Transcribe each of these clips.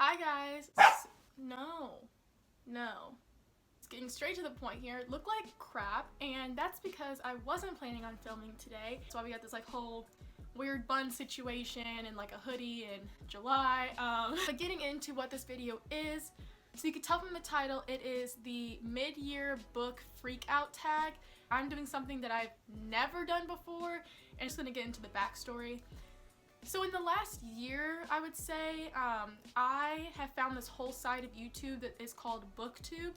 Hi guys. No. It's getting straight to the point here. It looked like crap, and that's because I wasn't planning on filming today. That's why we got this like whole weird bun situation and like a hoodie in July. But getting into what this video is, so you can tell from the title, it is the mid-year book freak out tag. I'm doing something that I've never done before, and I'm just gonna get into the backstory. So in the last year, I would say, I have found this whole side of YouTube that is called BookTube,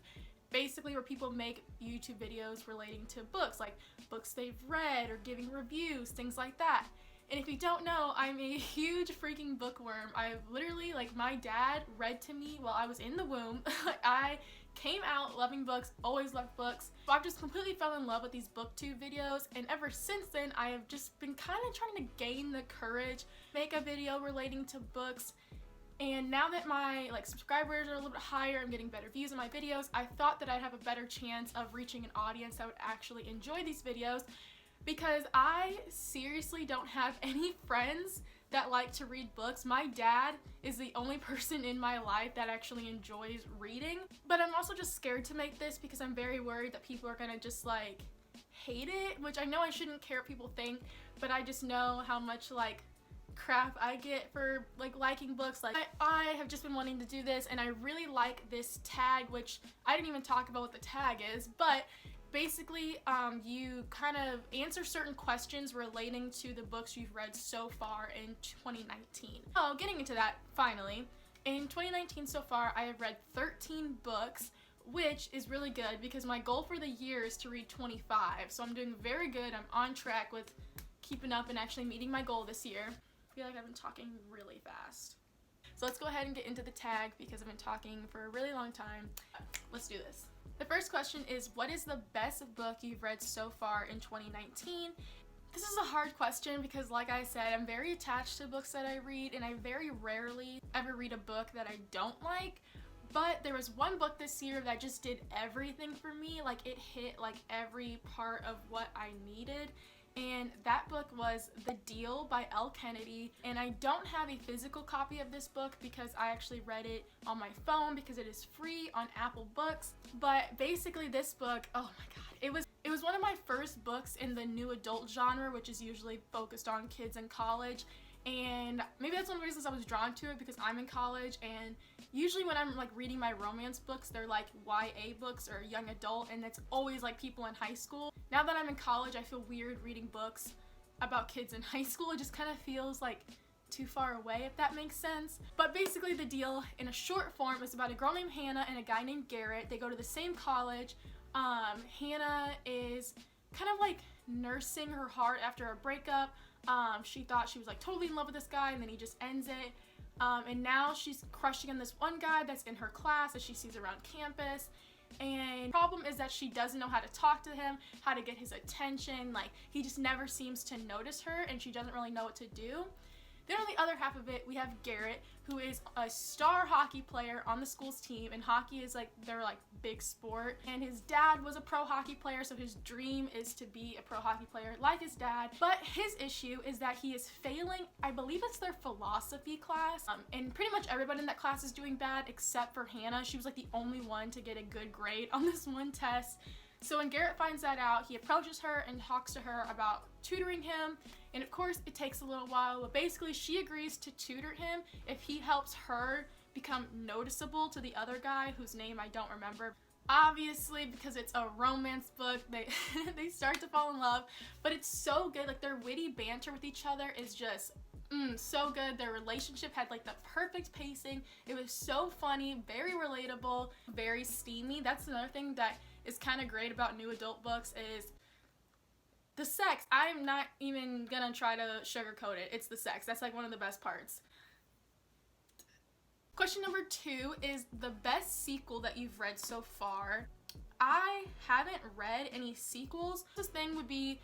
basically where people make YouTube videos relating to books, like books they've read or giving reviews, things like that. And if you don't know, I'm a huge freaking bookworm. I've literally, like, my dad read to me while I was in the womb. I came out loving books, always loved books. So I've just completely fell in love with these booktube videos, and ever since then I have just been kind of trying to gain the courage, make a video relating to books. And now that my subscribers are a little bit higher, I'm getting better views on my videos, I thought that I'd have a better chance of reaching an audience that would actually enjoy these videos, because I seriously don't have any friends that like to read books. My dad is the only person in my life that actually enjoys reading, but I'm also just scared to make this because I'm very worried that people are gonna just like hate it, which I know I shouldn't care what people think, but I just know how much crap I get for liking books. I have just been wanting to do this, and I really like this tag, which I didn't even talk about what the tag is, but basically, you kind of answer certain questions relating to the books you've read so far in 2019. Oh, getting into that, finally. In 2019 so far, I have read 13 books, which is really good because my goal for the year is to read 25. So I'm doing very good. I'm on track with keeping up and actually meeting my goal this year. I feel like I've been talking really fast. So let's go ahead and get into the tag because I've been talking for a really long time. Let's do this. The first question is, what is the best book you've read so far in 2019? This is a hard question because, like I said, I'm very attached to books that I read, and I very rarely ever read a book that I don't like. But there was one book this year that just did everything for me. Like, it hit every part of what I needed. And that book was The Deal by Elle Kennedy, and I don't have a physical copy of this book because I actually read it on my phone because it is free on Apple Books. But basically this book, oh my god, it was one of my first books in the new adult genre, which is usually focused on kids in college. And maybe that's one of the reasons I was drawn to it, because I'm in college, and usually when I'm reading my romance books, they're YA books or young adult, and it's always people in high school. Now that I'm in college, I feel weird reading books about kids in high school. It just kind of feels too far away, if that makes sense. But basically The Deal, in a short form, is about a girl named Hannah and a guy named Garrett. They go to the same college. Hannah is kind of nursing her heart after a breakup. She thought she was totally in love with this guy, and then he just ends it. And now she's crushing on this one guy that's in her class that she sees around campus. And the problem is that she doesn't know how to talk to him, how to get his attention. He just never seems to notice her, and she doesn't really know what to do. Then on the other half of it, we have Garrett, who is a star hockey player on the school's team, and hockey is their big sport. And his dad was a pro hockey player, so his dream is to be a pro hockey player like his dad. But his issue is that he is failing, I believe it's their philosophy class, and pretty much everybody in that class is doing bad except for Hannah. She was the only one to get a good grade on this one test. So when Garrett finds that out, he approaches her and talks to her about tutoring him. And of course, it takes a little while, but basically she agrees to tutor him if he helps her become noticeable to the other guy, whose name I don't remember. Obviously, because it's a romance book, they start to fall in love, but it's so good. Their witty banter with each other is just so good. Their relationship had the perfect pacing. It was so funny, very relatable, very steamy. That's another thing that is kind of great about new adult books, is the sex. I'm not even gonna try to sugarcoat it. It's the sex. That's one of the best parts. Question number 2 is the best sequel that you've read so far. I haven't read any sequels. This thing would be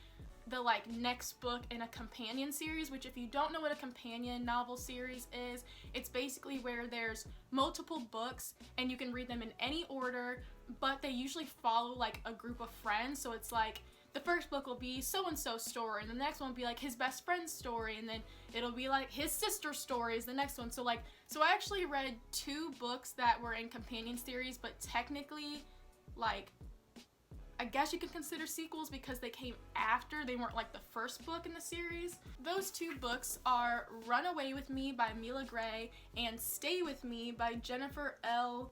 the next book in a companion series, which, if you don't know what a companion novel series is, it's basically where there's multiple books and you can read them in any order, but they usually follow a group of friends. So it's the first book will be so-and-so's story, and the next one will be like his best friend's story, and then it'll be like his sister's story is the next one. So I actually read 2 books that were in companion series, but technically, like, I guess you can consider sequels because they came after. They weren't like the first book in the series. Those 2 books are Run Away With Me by Mila Gray and Stay With Me by Jennifer L.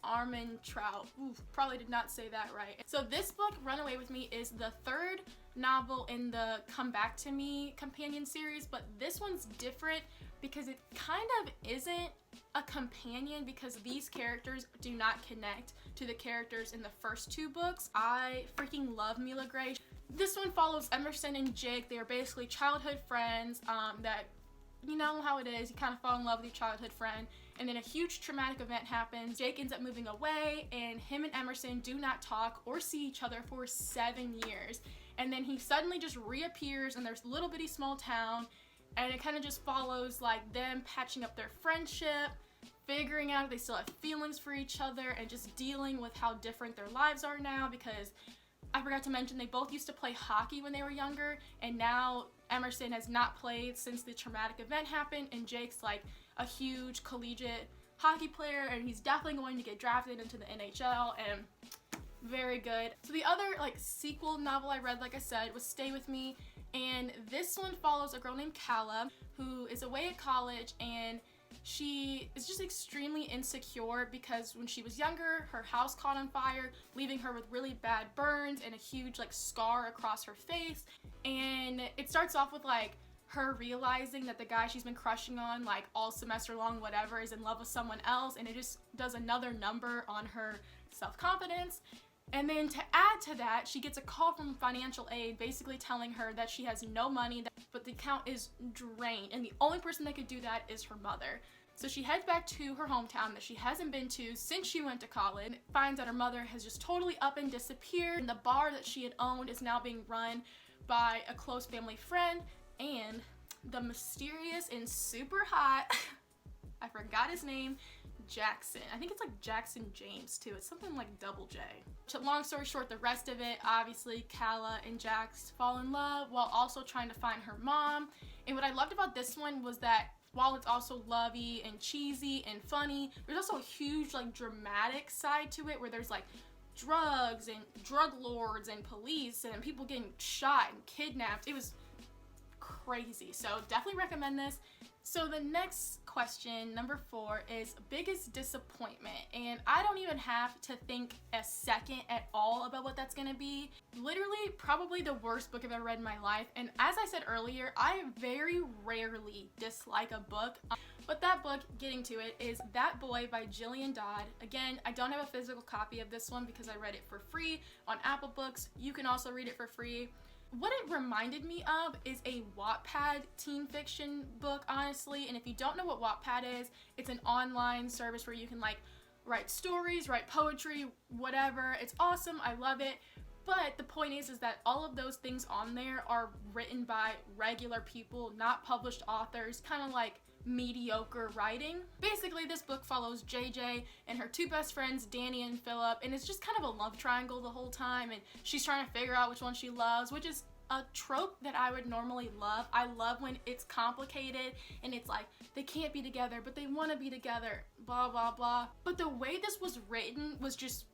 Armentrout. Ooh, probably did not say that right. So this book, Run Away With Me, is the 3rd novel in the Come Back to Me companion series, but this one's different because it kind of isn't a companion because these characters do not connect to the characters in the first 2 books. I freaking love Mila Gray. This one follows Emerson and Jake. They are basically childhood friends that, you know how it is, you kind of fall in love with your childhood friend, and then a huge traumatic event happens. Jake ends up moving away, and him and Emerson do not talk or see each other for 7 years. And then he suddenly just reappears in their little bitty small town, and it kind of just follows like them patching up their friendship, figuring out if they still have feelings for each other, and just dealing with how different their lives are now, because I forgot to mention they both used to play hockey when they were younger, and now Emerson has not played since the traumatic event happened, and Jake's like a huge collegiate hockey player, and he's definitely going to get drafted into the NHL, and very good. So the other like sequel novel I read, like I said, was Stay With Me, and this one follows a girl named Calla who is away at college, and she is just extremely insecure because when she was younger, her house caught on fire, leaving her with really bad burns and a huge like scar across her face. And it starts off with like her realizing that the guy she's been crushing on like all semester long, whatever, is in love with someone else, and it just does another number on her self-confidence. And then to add to that, she gets a call from financial aid basically telling her that she has no money, but the account is drained, and the only person that could do that is her mother. So she heads back to her hometown that she hasn't been to since she went to college, finds that her mother has just totally up and disappeared, and the bar that she had owned is now being run by a close family friend, and the mysterious and super hot, I forgot his name, Jackson. I think it's like Jackson James too. It's something like double J. So long story short, the rest of it, obviously Calla and Jax fall in love while also trying to find her mom. And what I loved about this one was that while it's also lovey and cheesy and funny, there's also a huge like dramatic side to it where there's like drugs and drug lords and police and people getting shot and kidnapped. It was crazy. So definitely recommend this. So the next question, number 4, is biggest disappointment. And I don't even have to think a second at all about what that's gonna be. Literally, probably the worst book I've ever read in my life. And as I said earlier, I very rarely dislike a book. But that book, getting to it, is That Boy by Jillian Dodd. Again, I don't have a physical copy of this one because I read it for free on Apple Books. You can also read it for free. What it reminded me of is a Wattpad teen fiction book, honestly. And if you don't know what Wattpad is, it's an online service where you can like write stories, write poetry, whatever. It's awesome. I love it. But the point is that all of those things on there are written by regular people, not published authors, kind of like mediocre writing. Basically, this book follows JJ and her 2 best friends, Danny and Philip, and it's just kind of a love triangle the whole time, and she's trying to figure out which one she loves, which is a trope that I would normally love. I love when it's complicated and it's like they can't be together but they want to be together, blah blah blah. But the way this was written was just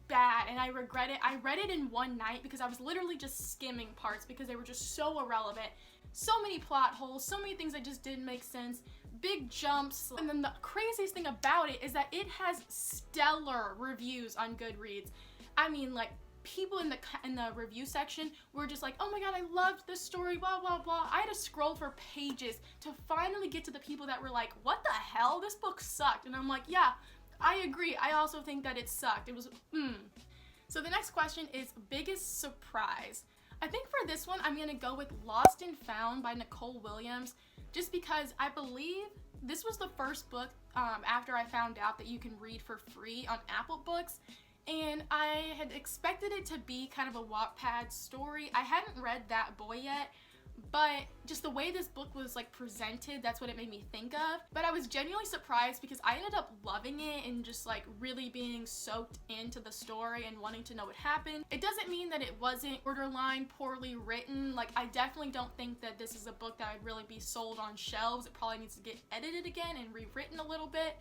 bad, and I regret it. I read it in one night because I was literally just skimming parts because they were just so irrelevant. So many plot holes, so many things that just didn't make sense, big jumps. And then the craziest thing about it is that it has stellar reviews on Goodreads. I mean, like, people in the review section were just like, oh my god, I loved this story, blah blah blah. I had to scroll for pages to finally get to the people that were like, what the hell, this book sucked. And I'm like, yeah, I agree. I also think that it sucked. It was So the next question is biggest surprise. I think for this one, I'm going to go with Lost and Found by Nicole Williams, just because I believe this was the first book after I found out that you can read for free on Apple Books, and I had expected it to be kind of a Wattpad story. I hadn't read That Boy yet, but just the way this book was like presented, that's what it made me think of. But I was genuinely surprised because I ended up loving it and just like really being soaked into the story and wanting to know what happened. It doesn't mean that it wasn't borderline poorly written. Like, I definitely don't think that this is a book that I'd really be sold on shelves. It probably needs to get edited again and rewritten a little bit.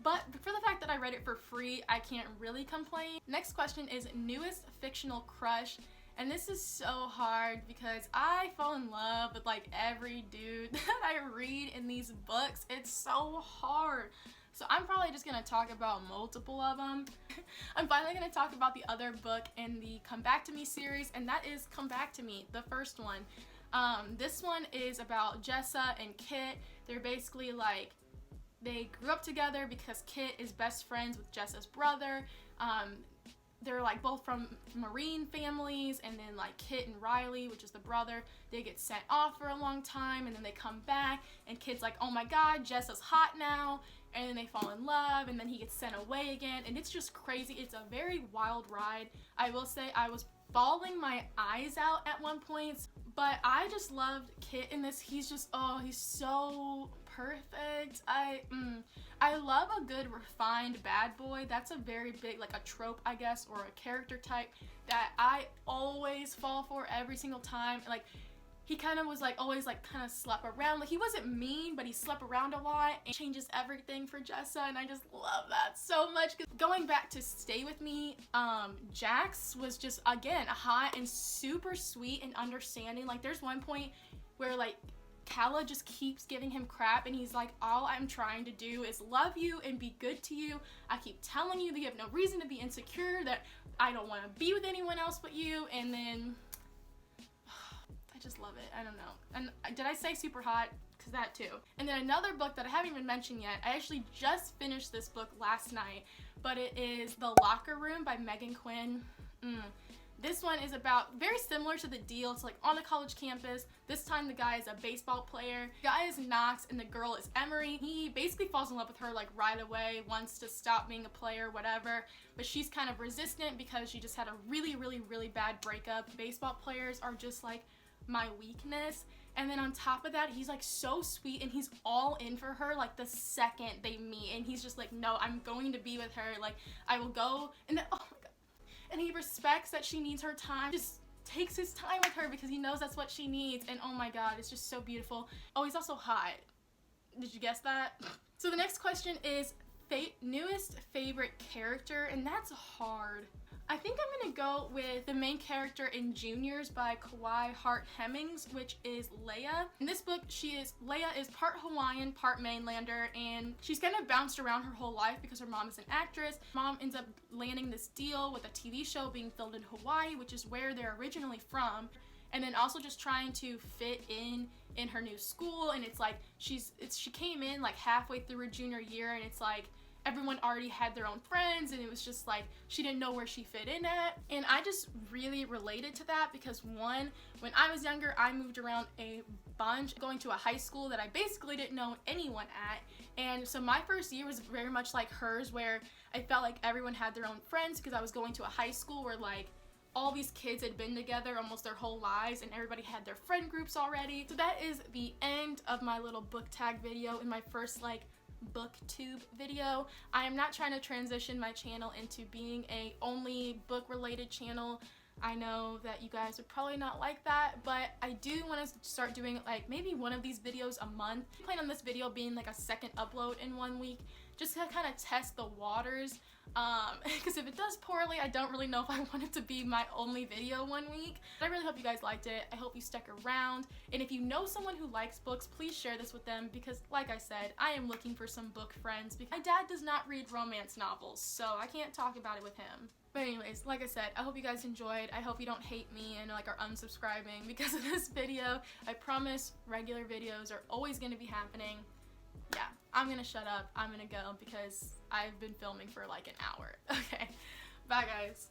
But for the fact that I read it for free, I can't really complain. Next question is newest fictional crush. And this is so hard because I fall in love with like every dude that I read in these books. It's so hard. So I'm probably just gonna talk about multiple of them. I'm finally gonna talk about the other book in the Come Back to Me series, and that is Come Back to Me, the first one. This one is about Jessa and Kit. They're basically like, they grew up together because Kit is best friends with Jessa's brother. They're like both from Marine families, and then like Kit and Riley, which is the brother, they get sent off for a long time, and then they come back, and Kit's like, oh my god, Jessa's hot now, and then they fall in love, and then he gets sent away again, and it's just crazy. It's a very wild ride. I will say I was bawling my eyes out at one point, but I just loved Kit in this. He's just, oh, he's so perfect. I love a good refined bad boy. That's a very big, like a trope, I guess, or a character type that I always fall for every single time. Like, he kind of was like always like kind of slept around. Like, he wasn't mean, but he slept around a lot and changes everything for Jessa, and I just love that so much. Going back to Stay With Me, Jax was just, again, hot and super sweet and understanding. Like, there's one point where like Calla just keeps giving him crap, and he's like, all I'm trying to do is love you and be good to you. I keep telling you that you have no reason to be insecure, that I don't want to be with anyone else but you, and then I just love it. I don't know. And did I say super hot? Because that too. And then another book that I haven't even mentioned yet, I actually just finished this book last night, but it is The Locker Room by Megan Quinn. This one is about, very similar to The Deal. It's like on a college campus. This time the guy is a baseball player. The guy is Knox and the girl is Emery. He basically falls in love with her like right away, wants to stop being a player, whatever. But she's kind of resistant because she just had a really, really, really bad breakup. Baseball players are just like my weakness. And then on top of that, he's like so sweet and he's all in for her like the second they meet. And he's just like, no, I'm going to be with her. Like, I will go. And then, oh my God. And he respects that she needs her time. Just takes his time with her because he knows that's what she needs. And oh my god, it's just so beautiful. Oh, he's also hot. Did you guess that? So the next question is newest favorite character, and that's hard. I think I'm gonna go with the main character in Juniors by Kawhi Hart Hemmings, which is Leia. In this book, Leia is part Hawaiian, part mainlander, and she's kind of bounced around her whole life because her mom is an actress. Mom ends up landing this deal with a TV show being filmed in Hawaii, which is where they're originally from, and then also just trying to fit in her new school. And it's like she came in like halfway through her junior year, and it's like everyone already had their own friends, and it was just like she didn't know where she fit in at. And I just really related to that because one, when I was younger, I moved around a bunch, going to a high school that I basically didn't know anyone at. And so my first year was very much like hers, where I felt like everyone had their own friends because I was going to a high school where like all these kids had been together almost their whole lives and everybody had their friend groups already. So that is the end of my little book tag video in my first like booktube video. I am not trying to transition my channel into being a only book related channel. I know that you guys would probably not like that, but I do want to start doing like maybe one of these videos a month. I plan on this video being like a second upload in 1 week, just to kind of test the waters, because if it does poorly, I don't really know if I want it to be my only video 1 week. But I really hope you guys liked it. I hope you stuck around, and if you know someone who likes books, please share this with them, because like I said, I am looking for some book friends because my dad does not read romance novels, so I can't talk about it with him. But anyways, like I said, I hope you guys enjoyed. I hope you don't hate me and like are unsubscribing because of this video. I promise regular videos are always going to be happening. Yeah, I'm gonna shut up. I'm gonna go because I've been filming for like an hour. Okay, bye guys.